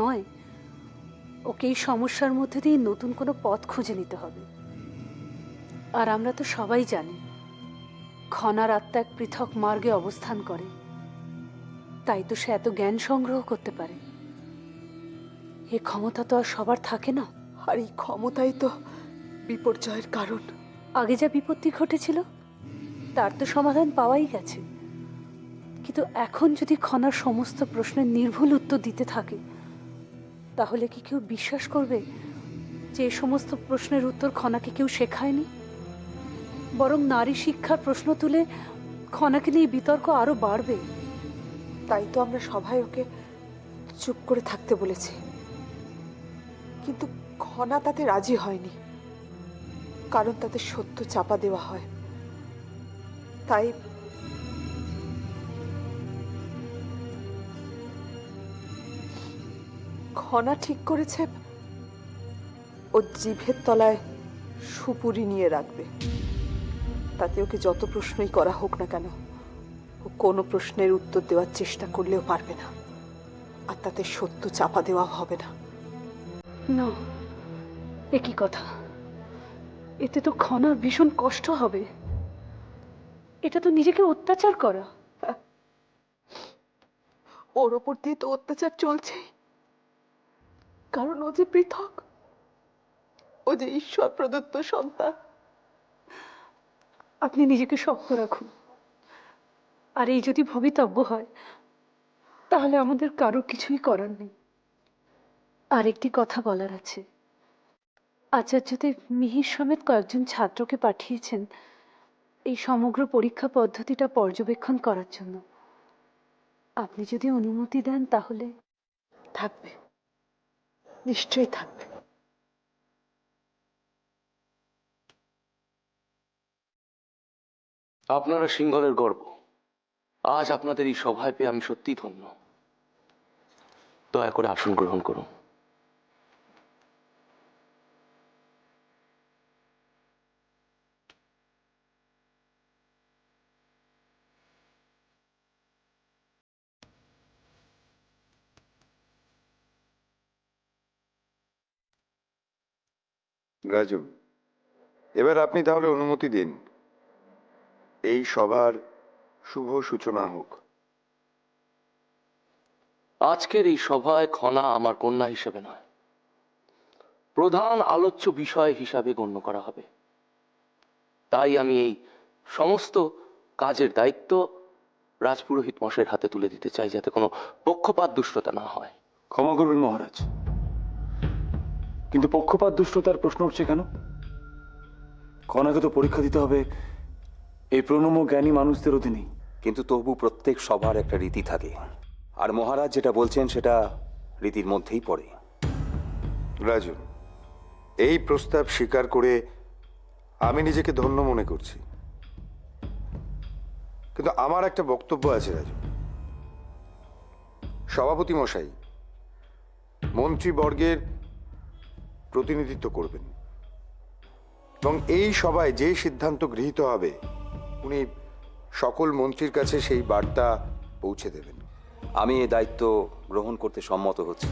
নয়, ওকে এই সমস্যার মধ্যে দিয়ে নতুন কোনো পথ খুঁজে নিতে হবে। আর আমরা তো সবাই জানি খনার আত্মা এক পৃথক মার্গে অবস্থান করে, তাই তো সে এত জ্ঞান সংগ্রহ করতে পারে। এ ক্ষমতা তো আর সবার থাকে না। আর এই ক্ষমতাই তো বিপর্যয়ের কারণ। আগে যা বিপত্তি ঘটেছিল তার তো সমাধান পাওয়াই গেছে, কিন্তু এখন যদি খনার সমস্ত প্রশ্নের নির্ভুল উত্তর দিতে থাকে, তাহলে কি কেউ বিশ্বাস করবে যে এই সমস্ত প্রশ্নের উত্তর খনাকে কেউ শেখায়নি? বরং নারী শিক্ষার প্রশ্ন তুলে খনাকে নিয়ে বিতর্ক আরো বাড়বে। তাই তো আমরা সবাই ওকে চুপ করে থাকতে বলেছি, কিন্তু খনা তাতে রাজি হয়নি, কারণ তাতে সত্য চাপা দেওয়া হয়। তাই খনা ঠিক করেছে ও জিভের তলায় সুপুরি নিয়ে রাখবে। তাতে ওকে যত প্রশ্নই করা হোক না কেন, ও কোনো প্রশ্নের উত্তর দেওয়ার চেষ্টা করলেও পারবে না, আর তাতে সত্য চাপা দেওয়া হবে না। না, এ কি কথা? এতে তো খনার ভীষণ কষ্ট হবে। এটা তো নিজেকে অত্যাচার করা। ওর ওপর দিয়ে তো অত্যাচার চলছেই, কারণ ও যে পৃথক, ও যে ঈশ্বর প্রদত্ত সন্তান। আপনি নিজেকে শক্ত রাখুন। আর এই যদি ভবিতব্য হয়, তাহলে আমাদের কারো কিছুই করার নেই। আর একটি কথা বলার আছে। আচার্যদেব মিহির সমেত কয়েকজন ছাত্রকে পাঠিয়েছেন এই সমগ্র পরীক্ষা পদ্ধতিটা পর্যবেক্ষণ করার জন্য। আপনি যদি অনুমতি দেন তাহলে। থাকবে, নিশ্চয়ই থাকবে। আপনারা সিংহলের গর্ব। আজ আপনাদের এই সভায় পেয়ে আমি সত্যিই ধন্য। দয়া করে আসন গ্রহণ করুন। রাজু, এবার আপনি তাহলে অনুমতি দিন এই সভার শুভ সূচনা হোক। আজকের এই সভায় খনা আমার কন্যা হিসেবে নয়, প্রধান আলোচ্য বিষয় হিসাবে গণ্য করা হবে। তাই আমি এই সমস্ত কাজের দায়িত্ব রাজপুরোহিত মশাইয়ের হাতে তুলে দিতে চাই, যাতে কোনো পক্ষপাত দুষ্টতা না হয়। ক্ষমা করবেন মহারাজ, কিন্তু পক্ষপাত দুষ্টতার প্রশ্ন উঠছে কেন? কণাকে তো পরীক্ষা দিতে হবে এই প্রণম্য জ্ঞানী মানুষদের অধীনেই। কিন্তু তবু প্রত্যেক সভার একটা রীতি থাকে, আর মহারাজ যেটা বলছেন সেটা রীতির মধ্যেই পড়ে। রাজু, এই প্রস্তাব স্বীকার করে আমি নিজেকে ধন্য মনে করছি, কিন্তু আমার একটা বক্তব্য আছে রাজু। সভাপতি মশাই মন্ত্রীবর্গের প্রতিনিধিত্ব করবেন, এবং এই সভায় যে সিদ্ধান্ত গৃহীত হবে উনি সকল মন্ত্রীর কাছে সেই বার্তা পৌঁছে দেবেন। আমি এই দায়িত্ব গ্রহণ করতে সম্মত হচ্ছি,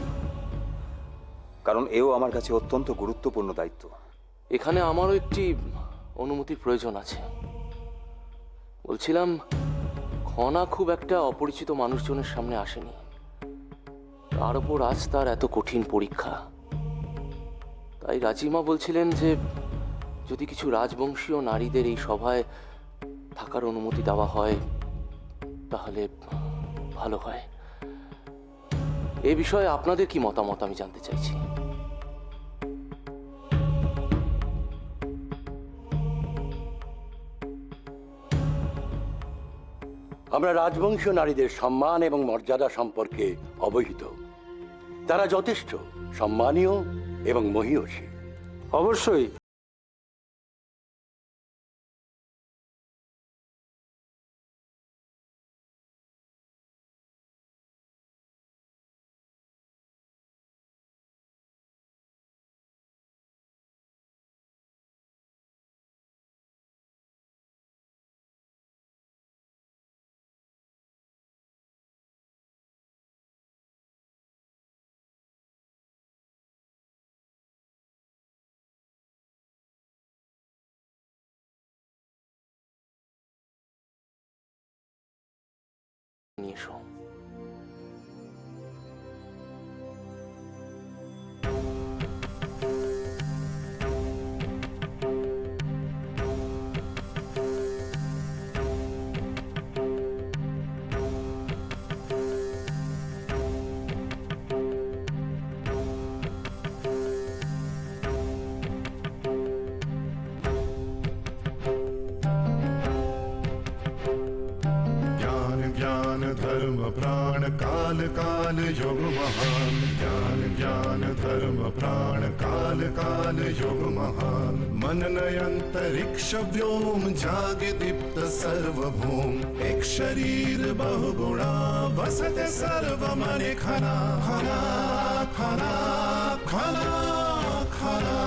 কারণ এও আমার কাছে অত্যন্ত গুরুত্বপূর্ণ দায়িত্ব। এখানে আমারও একটি অনুমতির প্রয়োজন আছে। বলছিলাম, খনা খুব একটা অপরিচিত মানুষজনের সামনে আসেনি, তার উপর আজ তার এত কঠিন পরীক্ষা। তাই রাজিমা বলছিলেন যে যদি কিছু রাজবংশীয় নারীদের এই সভায় থাকার অনুমতি দেওয়া হয় তাহলে ভালো হয়। এ বিষয়ে আপনাদের কি মতামত আমি জানতে চাইছি। আমরা রাজবংশীয় নারীদের সম্মান এবং মর্যাদা সম্পর্কে অবহিত। তারা যথেষ্ট সম্মানীয় এবং মহীয়সী। অবশ্যই নিয়ে এসো। ज्ञान ज्ञान धर्म प्राण काल काल युग महान ज्ञान ज्ञान धर्म प्राण काल काल युग महान मननय अंतरिक्ष व्योम जागे दीप्त सर्वभूम एक शरीर बहुगुणा वसते सर्व मने खना खना खना खना खना।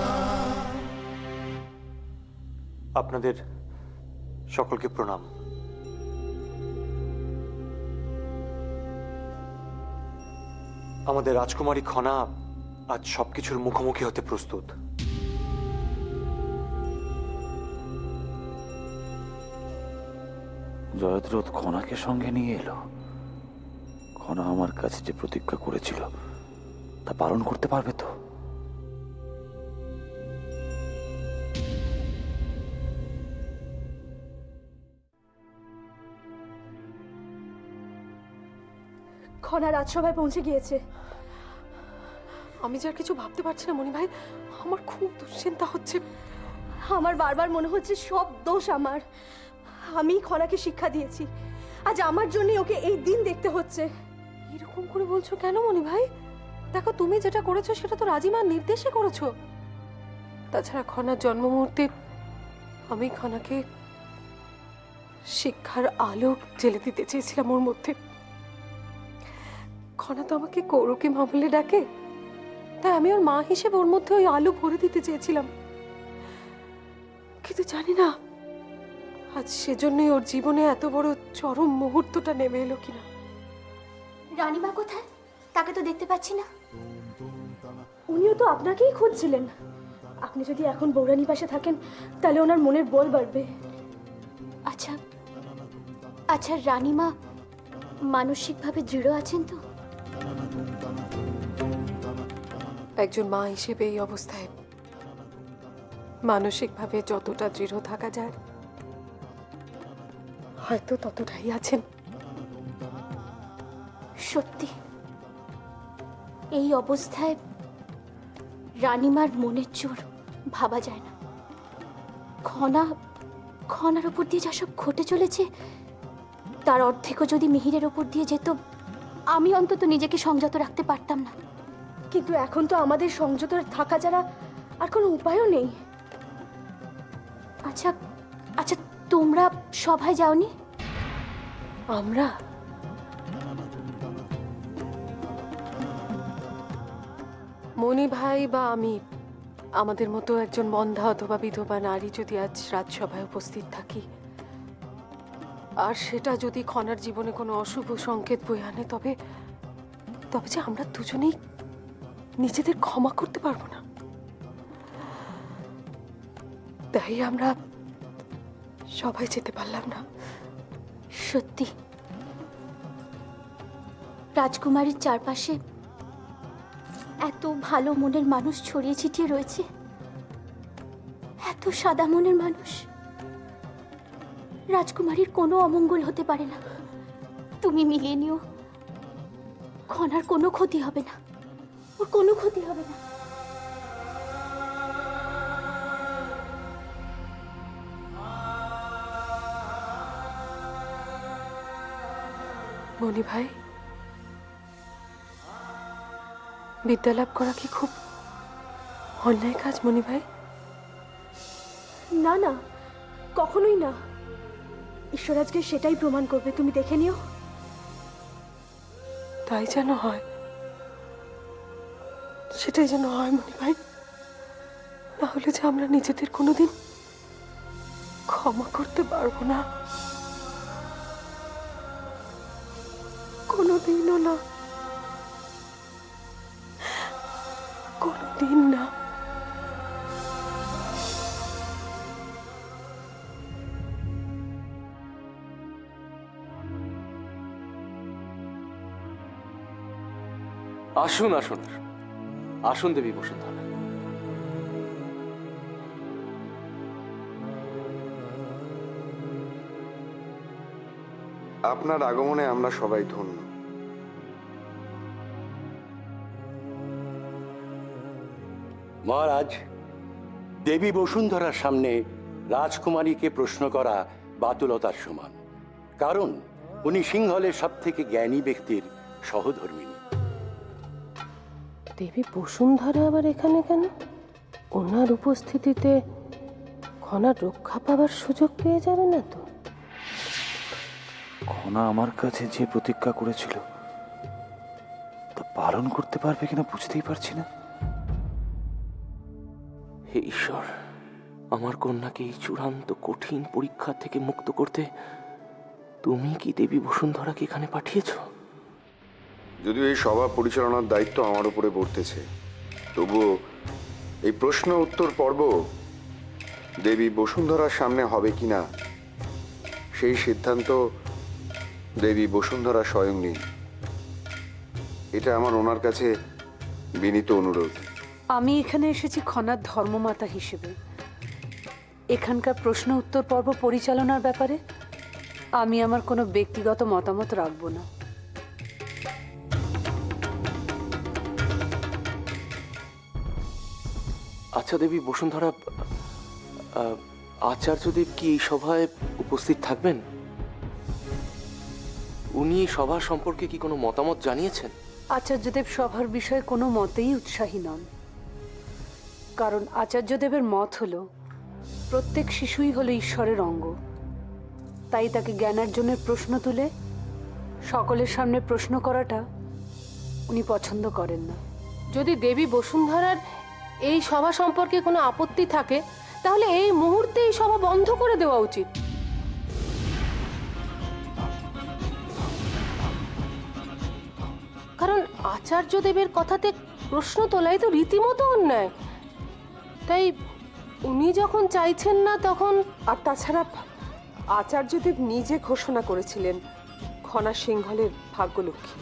আপনাদের সকলকে প্রণাম। আমাদের রাজকুমারী খনা আজ সবকিছুর মুখোমুখি হতে প্রস্তুত। জয়দ্রথ খনাকে সঙ্গে নিয়ে এলো। খনা আমার কাছে যে প্রতিজ্ঞা করেছিল তা পালন করতে পারবে তো? খনা রাজসভায় পৌঁছে গিয়েছে। আমি যে আর কিছু ভাবতে পারছি না মনি ভাই, আমার খুব দুশ্চিন্তা হচ্ছে। আমার বারবার মনে হচ্ছে সব দোষ আমার। আমি খনাকে শিক্ষা দিয়েছি, আজ আমার জন্যই ওকে এই দিন দেখতে হচ্ছে। এরকম করে বলছো কেন মনি ভাই? দেখো, তুমি যেটা করেছো সেটা তো রাজিমার নির্দেশে করেছো। তাছাড়া খনার জন্ম মুহূর্তে আমি খনাকে শিক্ষার আলো জেলে দিতে চেয়েছিলাম ওর মধ্যে। খনা তো আমাকে কৌরকে মা বলে ডাকে, তাই আমি ওর মা হিসেবে ওর মধ্যে ওই আলো ভরে দিতে চেয়েছিলাম। কিন্তু জানি না আজ সেজন্যই ওর জীবনে এত বড় চরম মুহূর্তটা নেমে এলো কিনা। রানীমা কোথায়? তাকে তো দেখতে পাচ্ছি না। উনিও তো আপনাকেই খুঁজছিলেন। আপনি যদি এখন বৌরানী পাশে থাকেন তাহলে ওনার মনের বল বাড়বে। আচ্ছা আচ্ছা, রানীমা মানসিকভাবে দৃঢ় আছেন তো? একজন মা হিসেবে এই অবস্থায় মানসিকভাবে যতটা দৃঢ় থাকা যায় হয়তো ততটাই আছেন। সত্যি এই অবস্থায় রানীমার মনের জোর ভাবা যায় না। খনার ওপর দিয়ে যা সব ঘটে চলেছে তার অর্ধেকও যদি মিহিরের ওপর দিয়ে যেত, আমি অন্তত নিজেকে সংযত রাখতে পারতাম না। কিন্তু এখন তো আমাদের সংযত থাকা ছাড়া আর কোনো উপায়ও নেই। আচ্ছা আচ্ছা, তোমরা সভায় যাওনি? আমরা মনি ভাই বা আমি, আমাদের মতো একজন বন্ধা অথবা বিধবা নারী যদি আজ রাজসভায় উপস্থিত থাকি আর সেটা যদি খনার জীবনে কোনো অশুভ সংকেত বয়ে আনে, তবে যে আমরা দুজনেই নিজেদের ক্ষমা করতে পারবো না। তাই আমরা সবাই যেতে পারলাম না। সত্যি রাজকুমারীর চারপাশে এত ভালো মনের মানুষ ছড়িয়ে ছিটিয়ে রয়েছে, এত সাদা মনের মানুষ। রাজকুমারীর কোনো অমঙ্গল হতে পারে না। তুমি মিলিয়ে নিও, খনার কোনো ক্ষতি হবে না, ওর কোনো ক্ষতি হবে না। মনি ভাই, বিদ্যা লাভ করা কি খুব অন্যায় কাজ মনি ভাই? না না, কখনোই না। ঈশ্বর আজকে সেটাই প্রমাণ করবে, তুমি দেখে নিও। তাই যেন হয়, সেটাই যেন হয় মনি ভাই। না হলে যে আমরা নিজেদের কোনোদিন ক্ষমা করতে পারবো না, কোনোদিনও না, কোনোদিন না। আসুন আসুন আসুন আসুন দেবী বসুন্ধরা। আপনার আগমনে আমরা সবাই ধন্য। মহারাজ, দেবী বসুন্ধরার সামনে রাজকুমারীকে প্রশ্ন করা বাতুলতার সমান, কারণ উনি সিংহলের সব থেকে জ্ঞানী ব্যক্তির সহধর্মিণী। দেবী বসুন্ধরা আবার এখানে কেন? ওনার উপস্থিতিতে খনার রক্ষা পাবার সুযোগ পেয়ে যাবে না তো? খনা আমার কাছে যে প্রতিজ্ঞা করেছিল তা পালন করতে পারবে কিনা বুঝতেই পারছি না। হে ঈশ্বর, আমার কন্যাকে এই চূড়ান্ত কঠিন পরীক্ষা থেকে মুক্ত করতে তুমি কি দেবী বসুন্ধরাকে এখানে পাঠিয়েছো? যদিও এই সভা পরিচালনার দায়িত্ব আমার উপরে বর্তেছে, তবুও এই প্রশ্ন উত্তর পর্ব দেবী বসুন্ধরার সামনে হবে কিনা সেই সিদ্ধান্ত দেবী বসুন্ধরা স্বয়ং নিন। এটা আমার ওনার কাছে বিনীত অনুরোধ। আমি এখানে এসেছি খনার ধর্মমাতা হিসেবে। এখানকার প্রশ্ন উত্তর পর্ব পরিচালনার ব্যাপারে আমি আমার কোনো ব্যক্তিগত মতামত রাখব না। আচ্ছা দেবী বসুন্ধরা, আচার্যদেব কি এই সভায় উপস্থিত থাকবেন? উনি এই সভা সম্পর্কে কি কোনো মতামত জানিয়েছেন? আচার্যদেব সভার বিষয়ে কোনো মতেই উৎসাহী নন, কারণ আচার্যদেবের মত হলো প্রত্যেক শিশুই হলো ঈশ্বরের অঙ্গ। তাই তাকে জ্ঞানার্জনের প্রশ্ন তুলে সকলের সামনে প্রশ্ন করাটা উনি পছন্দ করেন না। যদি দেবী বসুন্ধরার এই সভা সম্পর্কে কোনো আপত্তি থাকে তাহলে এই মুহূর্তে এই সভা বন্ধ করে দেওয়া উচিত। কারণ আচার্য দেবের কথাতে প্রশ্ন তোলাই তো রীতিমতো অন্যায়। তাই উনি যখন চাইছেন না তখন। আর তাছাড়া আচার্যদেব নিজে ঘোষণা করেছিলেন খনা সিংহলের ভাগ্যলক্ষ্মী।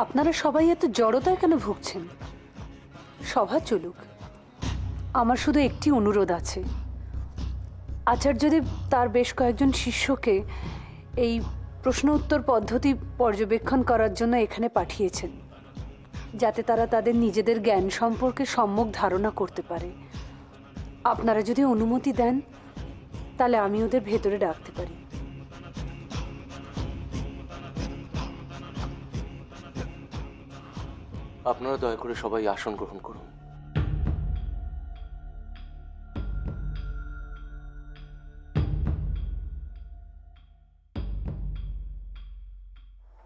আপনারা সবাই এত জড়তায় কেন ভুগছেন? সভা চলুক। আমার শুধু একটি অনুরোধ আছে। আচার্যদেব তার বেশ কয়েকজন শিষ্যকে এই প্রশ্ন উত্তর পদ্ধতি পর্যবেক্ষণ করার জন্য এখানে পাঠিয়েছেন, যাতে তারা তাদের নিজেদের জ্ঞান সম্পর্কে সম্যক ধারণা করতে পারে। আপনারা যদি অনুমতি দেন তাহলে আমি ওদের ভেতরে ডাকতে পারি। আপনারা দয়া করে সবাই আসন গ্রহণ করুন।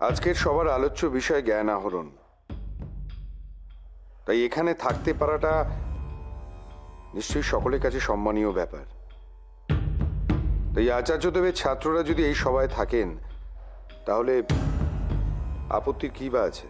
আজকের সবার আলোচ্য বিষয় জ্ঞান আহরণ। তাই এখানে থাকতে পারাটা নিশ্চয়ই সকলের কাছে সম্মানীয় ব্যাপার। তাই আচার্যদেবের ছাত্ররা যদি এই সভায় থাকেন তাহলে আপত্তির কি বা আছে?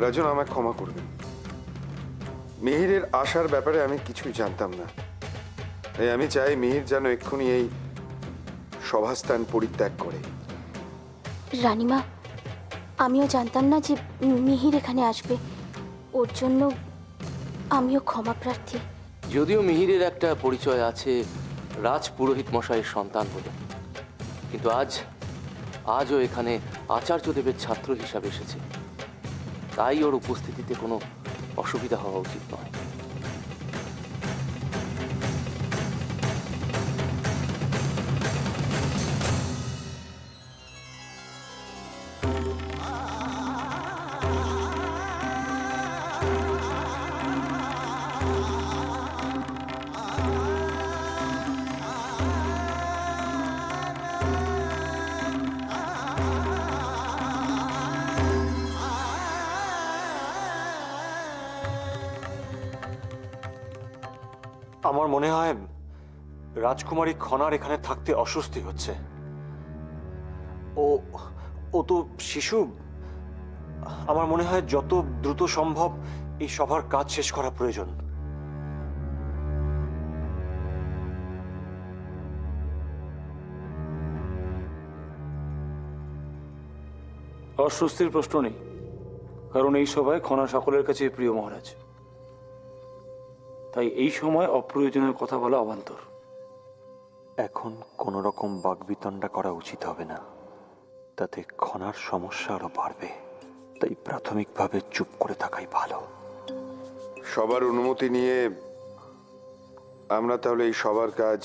রাজন, আমায় ক্ষমা করবেন। মিহিরের আসার ব্যাপারে আমি কিছুই জানতাম না। তাই আমি চাই মিহির যেন এক্ষুনি এই সভাস্থান পরিত্যাগ করে। রানীমা, আমিও জানতাম না যে মিহির এখানে আসবে। ওর জন্য আমিও ক্ষমা প্রার্থী। যদিও মিহিরের একটা পরিচয় আছে রাজ পুরোহিত মশাইয়ের সন্তান বলে, কিন্তু আজও এখানে আচার্যদেবের ছাত্র হিসাবে এসেছে। তাই ওর উপস্থিতিতে কোনো অসুবিধা হওয়া উচিত নয়। আমার মনে হয় রাজকুমারী খনার এখানে থাকতে অস্বস্তি হচ্ছে। ও ও তো শিশু। আমার মনে হয় যত দ্রুত সম্ভব এই সভার কাজ শেষ করা প্রয়োজন। অস্বস্তির প্রশ্ন নেই, কারণ এই সভায় খনা সকলের কাছে প্রিয় মহারাজ। তাই এই সময় অপ্রয়োজনীয় কথা বলা অবান্তর। এখন কোন রকম বাগবিতণ্ডা করা উচিত হবে না, তাতে খনার সমস্যা আরো বাড়বে। তাই প্রাথমিকভাবে চুপ করে থাকাই ভালো। সবার অনুমতি নিয়ে আমরা তাহলে এই সবার কাজ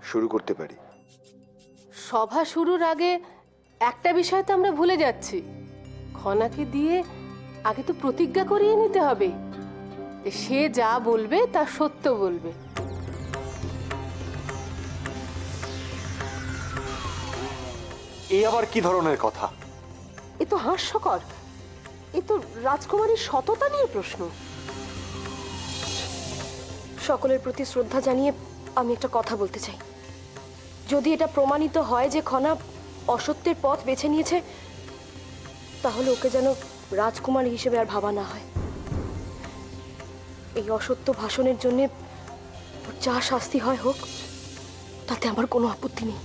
শুরু করতে পারি। সভা শুরুর আগে একটা বিষয় তো আমরা ভুলে যাচ্ছি। খনাকে দিয়ে আগে তো প্রতিজ্ঞা করিয়ে নিতে হবে যে সে যা বলবে তা সত্য বলবে। এই আবার কি ধরনের কথা? এ তো হাস্যকর। এ তো রাজকুমারীর সততা নিয়ে প্রশ্ন। সকলের প্রতি শ্রদ্ধা জানিয়ে আমি একটা কথা বলতে চাই। যদি এটা প্রমাণিত হয় যে খনা অসত্যের পথ বেছে নিয়েছে, তাহলে ওকে যেন রাজকুমারী হিসেবে আর ভাবা না হয়। এই অসত্য ভাষণের জন্যে ওর যা শাস্তি হয় হোক, তাতে আমার কোনো আপত্তি নেই।